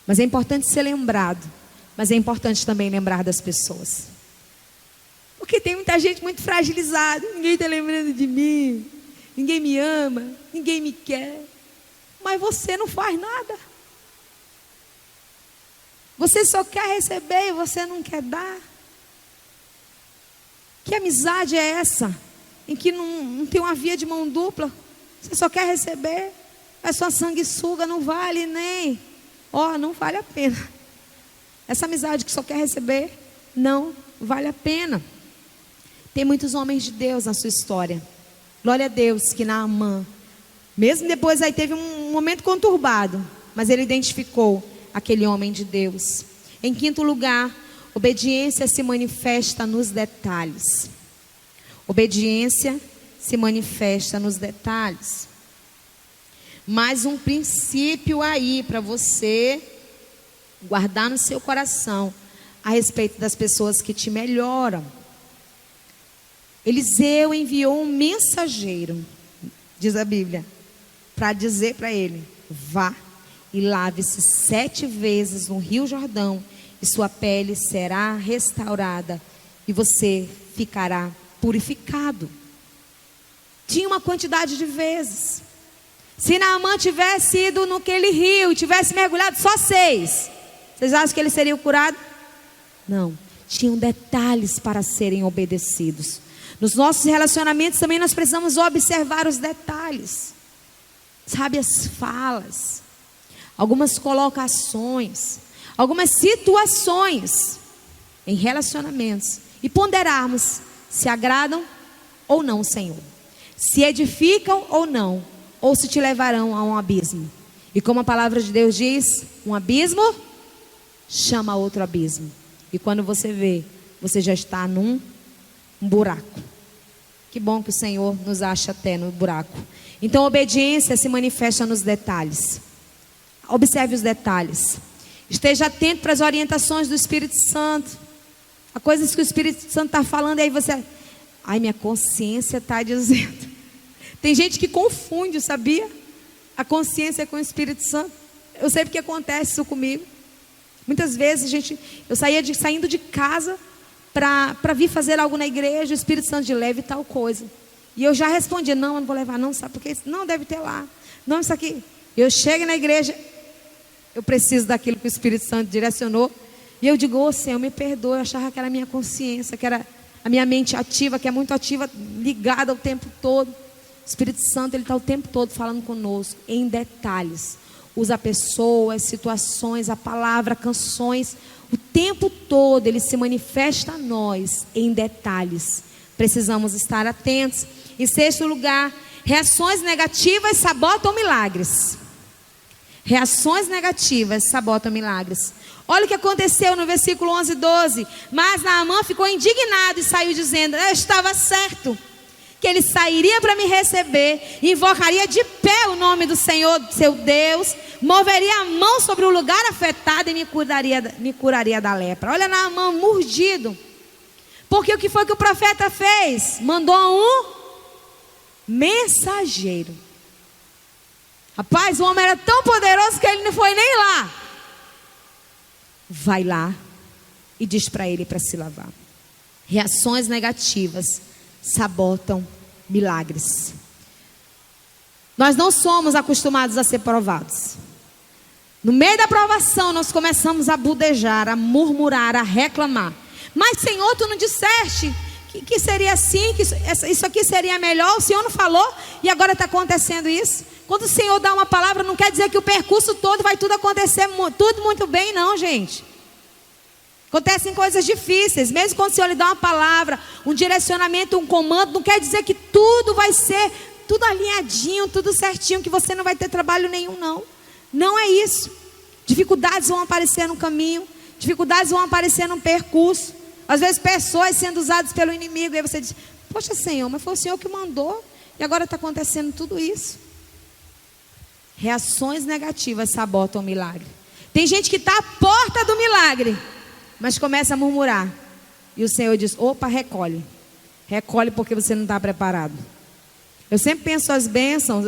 Mas é importante ser lembrado, mas é importante também lembrar das pessoas, porque tem muita gente muito fragilizada. Ninguém está lembrando de mim, ninguém me ama, ninguém me quer. Mas você não faz nada. Você só quer receber e você não quer dar. Que amizade é essa? Em que não tem uma via de mão dupla. Você só quer receber. É só sanguessuga, não vale nem. Não vale a pena. Essa amizade que só quer receber, não vale a pena. Tem muitos homens de Deus na sua história. Glória a Deus que Naamã, mesmo depois aí teve um momento conturbado, mas ele identificou aquele homem de Deus. Em quinto lugar, obediência se manifesta nos detalhes. Obediência se manifesta nos detalhes. Mais um princípio aí para você guardar no seu coração a respeito das pessoas que te melhoram. Eliseu enviou um mensageiro, diz a Bíblia, para dizer para ele: vá e lave-se 7 vezes no Rio Jordão, e sua pele será restaurada, e você ficará purificado. Tinha uma quantidade de vezes. Se Naamã tivesse ido naquele rio e tivesse mergulhado só 6, vocês acham que ele seria curado? Não. Tinham detalhes para serem obedecidos. Nos nossos relacionamentos também nós precisamos observar os detalhes. Sabe, as falas, algumas colocações, algumas situações em relacionamentos, e ponderarmos se agradam ou não o Senhor, se edificam ou não, ou se te levarão a um abismo. E como a palavra de Deus diz, um abismo chama outro abismo, e quando você vê, você já está num buraco. Que bom que o Senhor nos acha até no buraco. Então, obediência se manifesta nos detalhes. Observe os detalhes. Esteja atento para as orientações do Espírito Santo. Há coisas que o Espírito Santo está falando, e aí você: ai, minha consciência está dizendo. Tem gente que confunde, sabia? A consciência com o Espírito Santo. Eu sei porque acontece isso comigo. Muitas vezes, eu saindo de casa para vir fazer algo na igreja, o Espírito Santo de leve tal coisa. E eu já respondia: não, eu não vou levar não, sabe por quê? Não, deve ter lá. Não, isso aqui. Eu chego na igreja, eu preciso daquilo que o Espírito Santo direcionou. E eu digo: Senhor, me perdoe, eu achava que era a minha consciência, que era a minha mente ativa, que é muito ativa, ligada o tempo todo. O Espírito Santo, ele está o tempo todo falando conosco, em detalhes. Usa pessoas, situações, a palavra, canções. O tempo todo ele se manifesta a nós em detalhes. Precisamos estar atentos. Em sexto lugar, reações negativas sabotam milagres. Reações negativas sabotam milagres. Olha o que aconteceu no versículo 11 e 12. Mas Naamã ficou indignado e saiu dizendo: eu estava certo que ele sairia para me receber, invocaria de pé o nome do Senhor, seu Deus, moveria a mão sobre o lugar afetado e me curaria da lepra. Olha Naamã mordido. Porque o que foi que o profeta fez? Mandou um mensageiro. Rapaz, o homem era tão poderoso que ele não foi nem lá. Vai lá e diz para ele para se lavar. Reações negativas sabotam milagres. Nós não somos acostumados a ser provados. No meio da provação nós começamos a budejar, a murmurar, a reclamar. Mas Senhor, tu não disseste que seria assim, que isso aqui seria melhor? O Senhor não falou e agora está acontecendo isso? Quando o Senhor dá uma palavra, não quer dizer que o percurso todo vai tudo acontecer, tudo muito bem, não, gente. Acontecem coisas difíceis. Mesmo quando o Senhor lhe dá uma palavra, um direcionamento, um comando, não quer dizer que tudo vai ser tudo alinhadinho, tudo certinho, que você não vai ter trabalho nenhum, não. Não é isso. Dificuldades vão aparecer no caminho, dificuldades vão aparecer no percurso. Às vezes pessoas sendo usadas pelo inimigo, e aí você diz: poxa Senhor, mas foi o Senhor que mandou e agora está acontecendo tudo isso. Reações negativas sabotam o milagre. Tem gente que está à porta do milagre, mas começa a murmurar. E o Senhor diz: opa, recolhe. Recolhe porque você não está preparado. Eu sempre penso as bênçãos,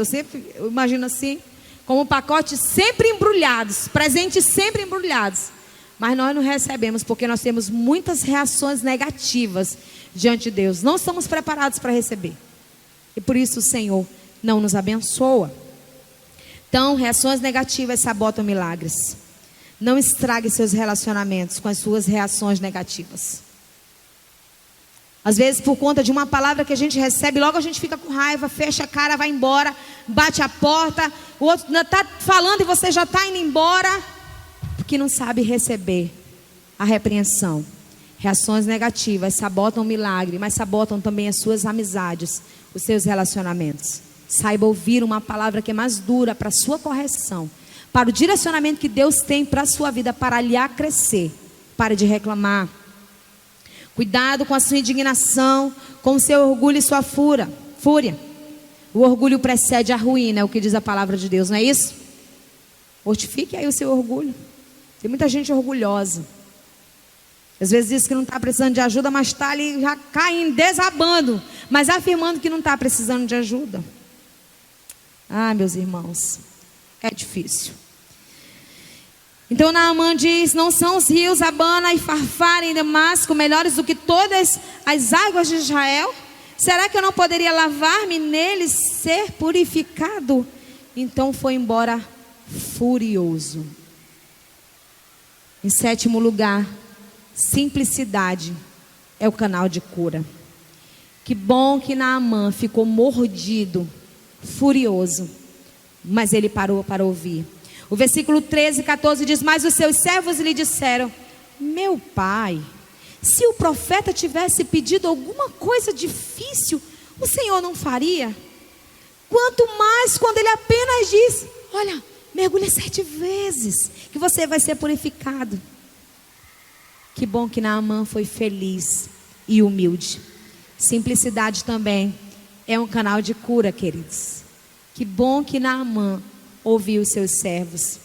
eu imagino assim, como pacotes sempre embrulhados, presentes sempre embrulhados. Mas nós não recebemos porque nós temos muitas reações negativas diante de Deus. Não estamos preparados para receber. E por isso o Senhor não nos abençoa. Então, reações negativas sabotam milagres. Não estrague seus relacionamentos com as suas reações negativas. Às vezes, por conta de uma palavra que a gente recebe, logo a gente fica com raiva, fecha a cara, vai embora, bate a porta. O outro está falando e você já está indo embora, porque não sabe receber a repreensão. Reações negativas sabotam o milagre, mas sabotam também as suas amizades, os seus relacionamentos. Saiba ouvir uma palavra que é mais dura para a sua correção, para o direcionamento que Deus tem para a sua vida, para lhe crescer. Pare de reclamar. Cuidado com a sua indignação, com o seu orgulho e sua fúria. O orgulho precede a ruína, é o que diz a palavra de Deus, não é isso? Mortifique aí o seu orgulho. Tem muita gente orgulhosa. Às vezes diz que não está precisando de ajuda, mas está ali já caindo, desabando, mas afirmando que não está precisando de ajuda. Ah, meus irmãos, é difícil. Então Naamã diz: não são os rios Abana e Farfar em Damasco melhores do que todas as águas de Israel? Será que eu não poderia lavar-me neles, ser purificado? Então foi embora furioso. Em sétimo lugar, simplicidade é o canal de cura. Que bom que Naamã ficou mordido, furioso, mas ele parou para ouvir. O versículo 13 e 14 diz: mas os seus servos lhe disseram: meu pai, se o profeta tivesse pedido alguma coisa difícil, o Senhor não faria? Quanto mais quando ele apenas diz: olha, mergulha 7 vezes, que você vai ser purificado. Que bom que Naamã foi feliz e humilde. Simplicidade também é um canal de cura, queridos. Que bom que Naamã ouviu os seus servos.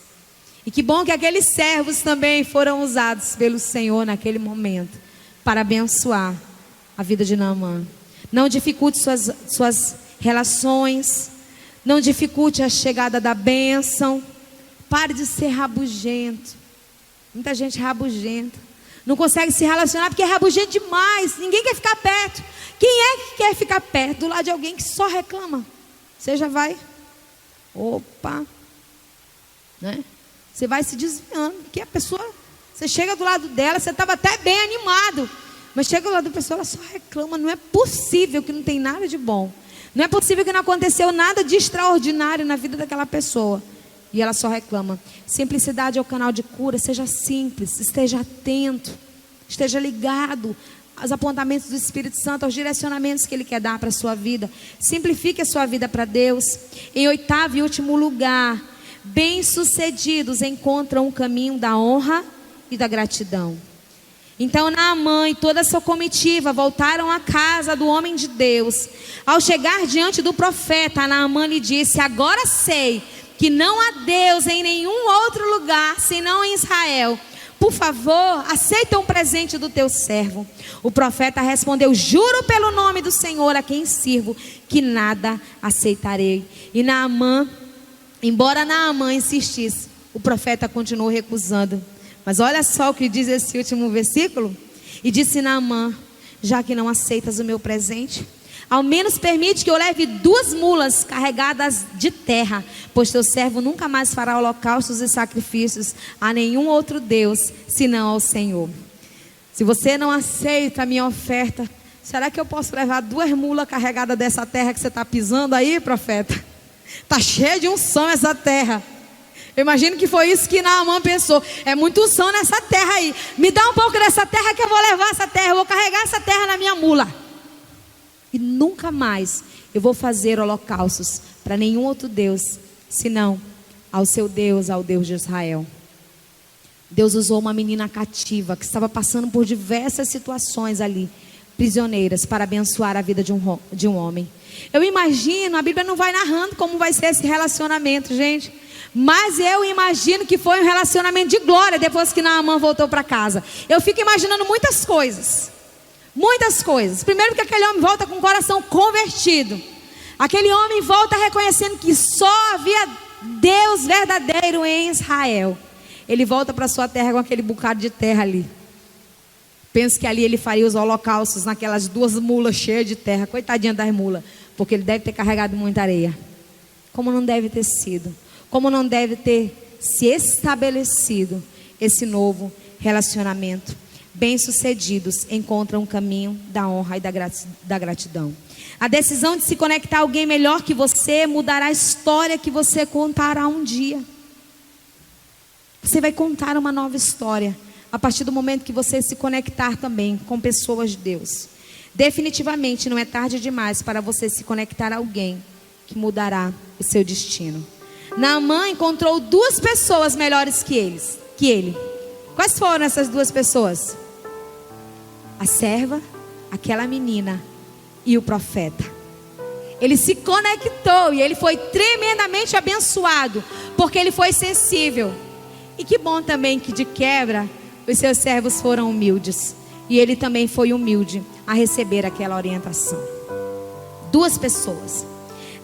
E que bom que aqueles servos também foram usados pelo Senhor naquele momento para abençoar a vida de Naamã. Não dificulte suas relações. Não dificulte a chegada da bênção. Pare de ser rabugento. Muita gente rabugenta. Não consegue se relacionar porque é rabugento demais. Ninguém quer ficar perto. Quem é que quer ficar perto do lado de alguém que só reclama? Você já vai... opa, né? Você vai se desviando, porque a pessoa, você chega do lado dela, você estava até bem animado, Mas chega lá da pessoa, ela só reclama. Não é possível que não tem nada de bom. Não é possível que não aconteceu nada de extraordinário na vida daquela pessoa. E ela só reclama. Simplicidade é o canal de cura. Seja simples, esteja atento, esteja ligado aos apontamentos do Espírito Santo, aos direcionamentos que Ele quer dar para a sua vida. Simplifique a sua vida para Deus. Em oitavo e último lugar, bem-sucedidos encontram o caminho da honra e da gratidão. Então Naamã e toda a sua comitiva voltaram à casa do homem de Deus. Ao chegar diante do profeta, Naamã lhe disse: agora sei que não há Deus em nenhum outro lugar senão em Israel. Por favor, aceita um presente do teu servo. O profeta respondeu: juro pelo nome do Senhor a quem sirvo, que nada aceitarei. E Naamã, embora Naamã insistisse, o profeta continuou recusando. Mas olha só o que diz esse último versículo. E disse Naamã: já que não aceitas o meu presente, ao menos permite que eu leve 2 mulas carregadas de terra, pois teu servo nunca mais fará holocaustos e sacrifícios a nenhum outro Deus, senão ao Senhor. Se você não aceita a minha oferta, será que eu posso levar 2 mulas carregadas dessa terra que você está pisando aí, profeta? Está cheia de unção essa terra. Eu imagino que foi isso que Naamã pensou. É muito unção nessa terra aí. Me dá um pouco dessa terra que eu vou levar essa terra. Eu vou carregar essa terra na minha mula. E nunca mais eu vou fazer holocaustos para nenhum outro Deus, senão ao seu Deus, ao Deus de Israel. Deus usou uma menina cativa que estava passando por diversas situações ali, prisioneiras, para abençoar a vida de um homem. Eu imagino, a Bíblia não vai narrando como vai ser esse relacionamento, gente. Mas eu imagino que foi um relacionamento de glória depois que Naamã voltou para casa. Eu fico imaginando muitas coisas. Muitas coisas. Primeiro que aquele homem volta com o coração convertido. Aquele homem volta reconhecendo que só havia Deus verdadeiro em Israel. Ele volta para sua terra com aquele bocado de terra ali. Penso que ali ele faria os holocaustos naquelas 2 mulas cheias de terra. Coitadinha das mulas. Porque ele deve ter carregado muita areia. Como não deve ter sido. Como não deve ter se estabelecido esse novo relacionamento. Bem-sucedidos encontram o caminho da honra e da gratidão. A decisão de se conectar a alguém melhor que você mudará a história que você contará um dia. Você vai contar uma nova história a partir do momento que você se conectar também com pessoas de Deus. Definitivamente não é tarde demais para você se conectar a alguém que mudará o seu destino. Naamã encontrou 2 pessoas melhores que ele. Quais foram essas 2 pessoas? A serva, aquela menina e o profeta. Ele se conectou e ele foi tremendamente abençoado, porque ele foi sensível. E que bom também que de quebra os seus servos foram humildes. E ele também foi humilde a receber aquela orientação. 2 pessoas.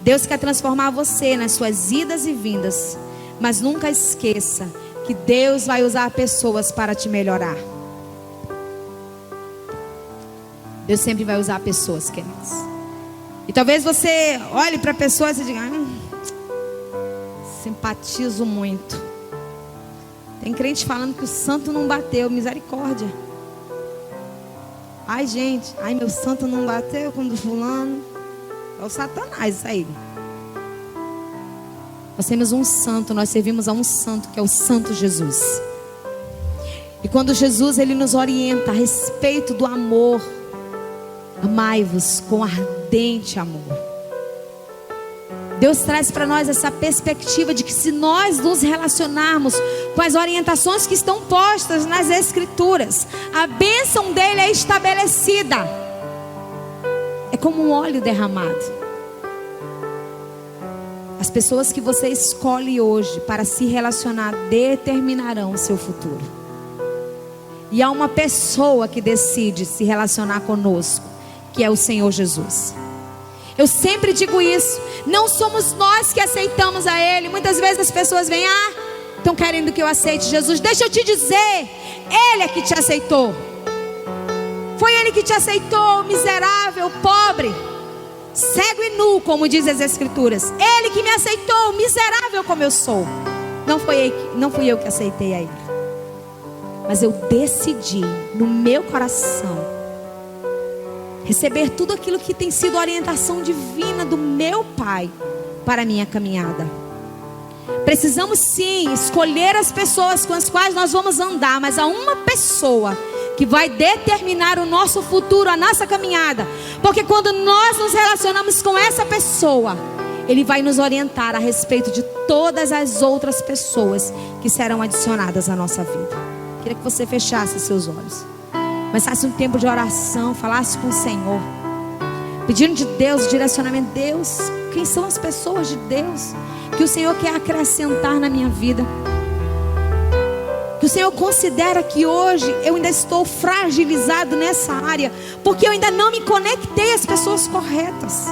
Deus quer transformar você nas suas idas e vindas, mas nunca esqueça que Deus vai usar pessoas para te melhorar. Deus sempre vai usar pessoas, queridos. E talvez você olhe para pessoas e diga: simpatizo muito. Tem crente falando que o santo não bateu. Misericórdia. Ai, gente, meu santo não bateu com o do fulano. É o Satanás isso aí. Nós temos um santo, nós servimos a um santo, que é o Santo Jesus. E quando Jesus ele nos orienta a respeito do amor, amai-vos com ardente amor. Deus traz para nós essa perspectiva de que se nós nos relacionarmos com as orientações que estão postas nas Escrituras, a bênção dele é estabelecida. É como um óleo derramado. As pessoas que você escolhe hoje para se relacionar determinarão o seu futuro. E há uma pessoa que decide se relacionar conosco, que é o Senhor Jesus. Eu sempre digo isso. Não somos nós que aceitamos a Ele. Muitas vezes as pessoas vêm: estão querendo que eu aceite Jesus. Deixa eu te dizer, Ele é que te aceitou. Foi Ele que te aceitou, miserável, pobre, cego e nu, como diz as Escrituras. Ele que me aceitou, miserável como eu sou. Não fui eu que aceitei a Ele. Mas eu decidi no meu coração receber tudo aquilo que tem sido orientação divina do meu Pai para a minha caminhada. Precisamos sim escolher as pessoas com as quais nós vamos andar, mas há uma pessoa que vai determinar o nosso futuro, a nossa caminhada, porque quando nós nos relacionamos com essa pessoa, Ele vai nos orientar a respeito de todas as outras pessoas que serão adicionadas à nossa vida. Queria que você fechasse seus olhos, começasse um tempo de oração, falasse com o Senhor, pedindo de Deus direcionamento. Deus, quem são as pessoas de Deus que o Senhor quer acrescentar na minha vida? Que o Senhor considera que hoje eu ainda estou fragilizado nessa área, porque eu ainda não me conectei às pessoas corretas.